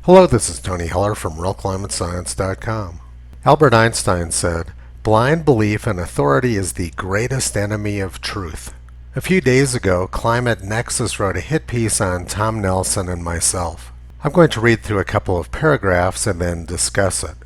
Hello, this is Tony Heller from RealClimateScience.com. Albert Einstein said, "Blind belief in authority is the greatest enemy of truth." A few days ago, Climate Nexus wrote a hit piece on Tom Nelson and myself. I'm going to read through a couple of paragraphs and then discuss it.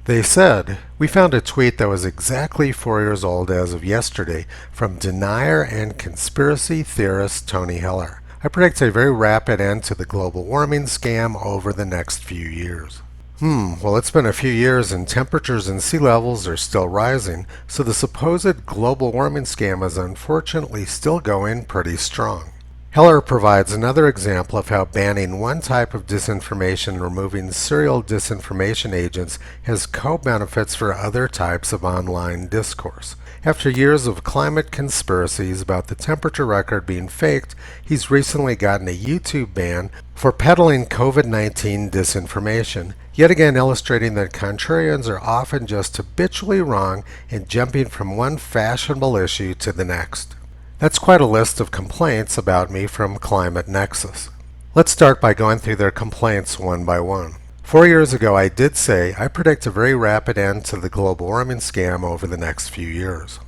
They said, "We found a tweet that was exactly 4 years old as of yesterday from denier and conspiracy theorist Tony Heller. I predict a very rapid end to the global warming scam over the next few years." Well, it's been a few years and temperatures and sea levels are still rising, so the supposed global warming scam is unfortunately still going pretty strong. Heller provides another example of how banning one type of disinformation and removing serial disinformation agents has co-benefits for other types of online discourse. After years of climate conspiracies about the temperature record being faked, he's recently gotten a YouTube ban for peddling COVID-19 disinformation, yet again illustrating that contrarians are often just habitually wrong and jumping from one fashionable issue to the next. That's quite a list of complaints about me from Climate Nexus. Let's start by going through their complaints one by one. 4 years ago, I did say I predict a very rapid end to the global warming scam over the next few years.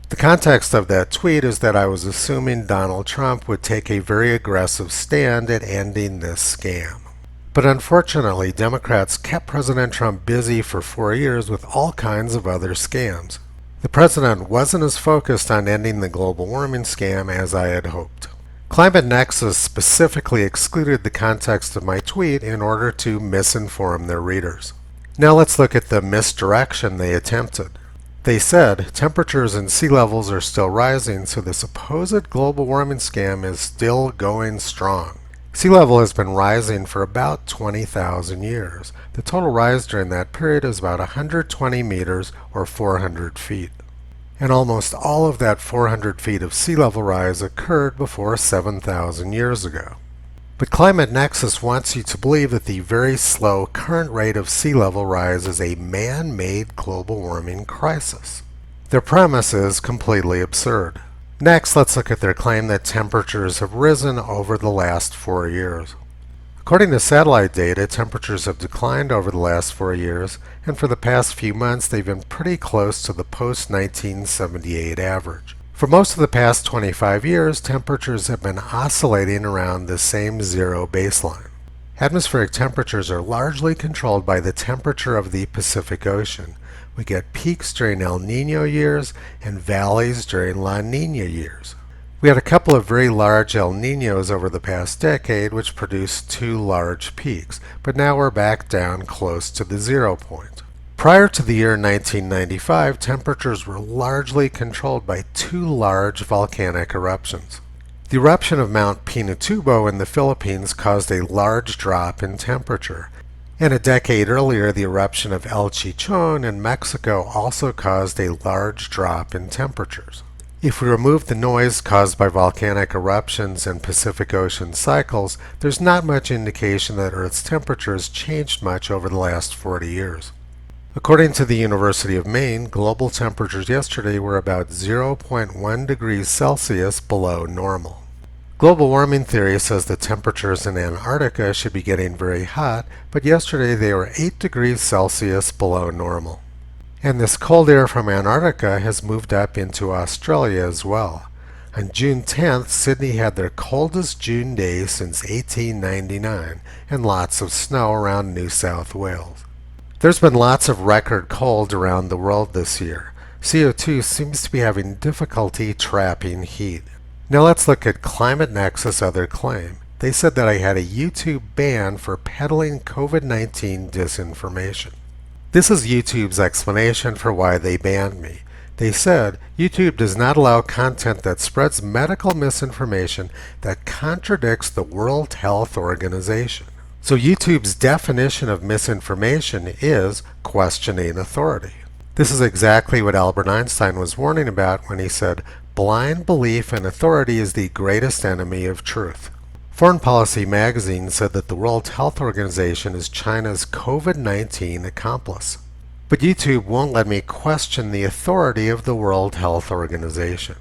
The context of that tweet is that I was assuming Donald Trump would take a very aggressive stand at ending this scam. But unfortunately, Democrats kept President Trump busy for 4 years with all kinds of other scams. The president wasn't as focused on ending the global warming scam as I had hoped. Climate Nexus specifically excluded the context of my tweet in order to misinform their readers. Now let's look at the misdirection they attempted. They said temperatures and sea levels are still rising, so the supposed global warming scam is still going strong. Sea level has been rising for about 20,000 years. The total rise during that period is about 120 meters or 400 feet. And almost all of that 400 feet of sea level rise occurred before 7,000 years ago. But Climate Nexus wants you to believe that the very slow current rate of sea level rise is a man-made global warming crisis. Their premise is completely absurd. Next, let's look at their claim that temperatures have risen over the last 4 years. According to satellite data, temperatures have declined over the last 4 years, and for the past few months they've been pretty close to the post-1978 average. For most of the past 25 years, temperatures have been oscillating around the same zero baseline. Atmospheric temperatures are largely controlled by the temperature of the Pacific Ocean. We get peaks during El Niño years and valleys during La Niña years. We had a couple of very large El Niños over the past decade which produced 2 large peaks, but now we're back down close to the 0 point. Prior to the year 1995, temperatures were largely controlled by 2 large volcanic eruptions. The eruption of Mount Pinatubo in the Philippines caused a large drop in temperature, and a decade earlier the eruption of El Chichon in Mexico also caused a large drop in temperatures. If we remove the noise caused by volcanic eruptions and Pacific Ocean cycles, there's not much indication that Earth's temperature has changed much over the last 40 years. According to the University of Maine, global temperatures yesterday were about 0.1 degrees Celsius below normal. Global warming theory says that temperatures in Antarctica should be getting very hot, but yesterday they were 8 degrees Celsius below normal. And this cold air from Antarctica has moved up into Australia as well. On June 10th, Sydney had their coldest June day since 1899, and lots of snow around New South Wales. There's been lots of record cold around the world this year. CO2 seems to be having difficulty trapping heat. Now let's look at Climate Nexus' other claim. They said that I had a YouTube ban for peddling COVID-19 disinformation. This is YouTube's explanation for why they banned me. They said, YouTube does not allow content that spreads medical misinformation that contradicts the World Health Organization. So YouTube's definition of misinformation is questioning authority. This is exactly what Albert Einstein was warning about when he said, "Blind belief in authority is the greatest enemy of truth." Foreign Policy magazine said that the World Health Organization is China's COVID-19 accomplice. But YouTube won't let me question the authority of the World Health Organization.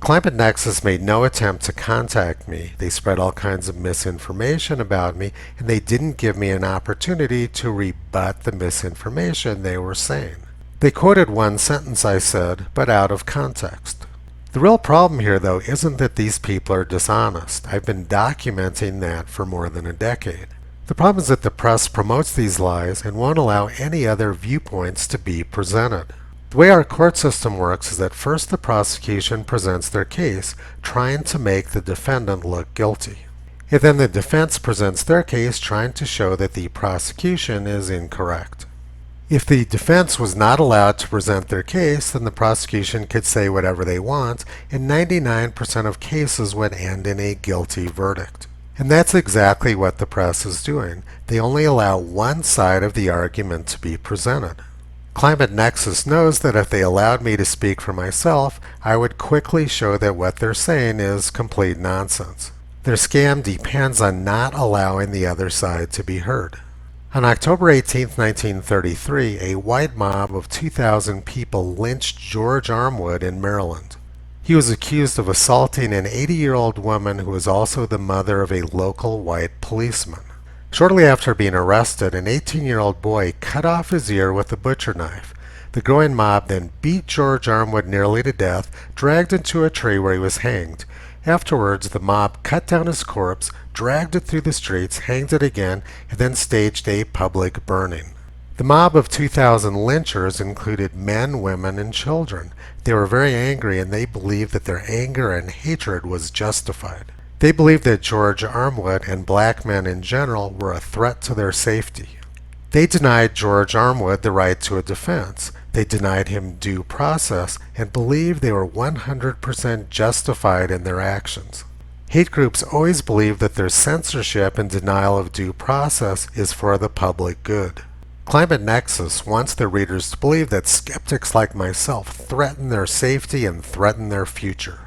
Climate Nexus made no attempt to contact me. They spread all kinds of misinformation about me, and they didn't give me an opportunity to rebut the misinformation they were saying. They quoted one sentence I said, but out of context. The real problem here, though, isn't that these people are dishonest. I've been documenting that for more than a decade. The problem is that the press promotes these lies and won't allow any other viewpoints to be presented. The way our court system works is that first the prosecution presents their case, trying to make the defendant look guilty. And then the defense presents their case, trying to show that the prosecution is incorrect. If the defense was not allowed to present their case, then the prosecution could say whatever they want, and 99% of cases would end in a guilty verdict. And that's exactly what the press is doing. They only allow one side of the argument to be presented. Climate Nexus knows that if they allowed me to speak for myself, I would quickly show that what they're saying is complete nonsense. Their scam depends on not allowing the other side to be heard. On October 18, 1933, a white mob of 2,000 people lynched George Armwood in Maryland. He was accused of assaulting an 80-year-old woman who was also the mother of a local white policeman. Shortly after being arrested, an 18-year-old boy cut off his ear with a butcher knife. The growing mob then beat George Armwood nearly to death, dragged him to a tree where he was hanged. Afterwards, the mob cut down his corpse, dragged it through the streets, hanged it again, and then staged a public burning. The mob of 2,000 lynchers included men, women, and children. They were very angry, and they believed that their anger and hatred was justified. They believed that George Armwood and black men in general were a threat to their safety. They denied George Armwood the right to a defense. They denied him due process and believed they were 100% justified in their actions. Hate groups always believe that their censorship and denial of due process is for the public good. Climate Nexus wants their readers to believe that skeptics like myself threaten their safety and threaten their future.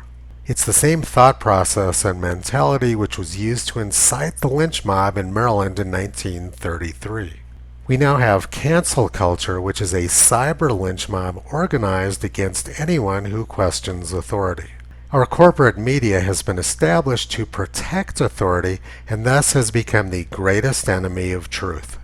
It's the same thought process and mentality which was used to incite the lynch mob in Maryland in 1933. We now have cancel culture, which is a cyber lynch mob organized against anyone who questions authority. Our corporate media has been established to protect authority and thus has become the greatest enemy of truth.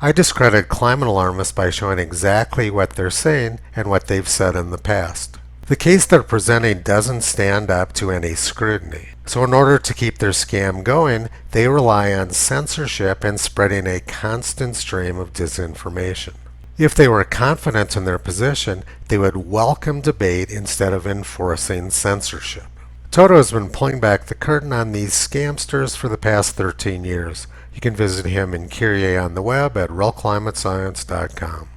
I discredit climate alarmists by showing exactly what they're saying and what they've said in the past. The case they're presenting doesn't stand up to any scrutiny. So in order to keep their scam going, they rely on censorship and spreading a constant stream of disinformation. If they were confident in their position, they would welcome debate instead of enforcing censorship. Toto has been pulling back the curtain on these scamsters for the past 13 years. You can visit him in Kyrie on the web at realclimatescience.com.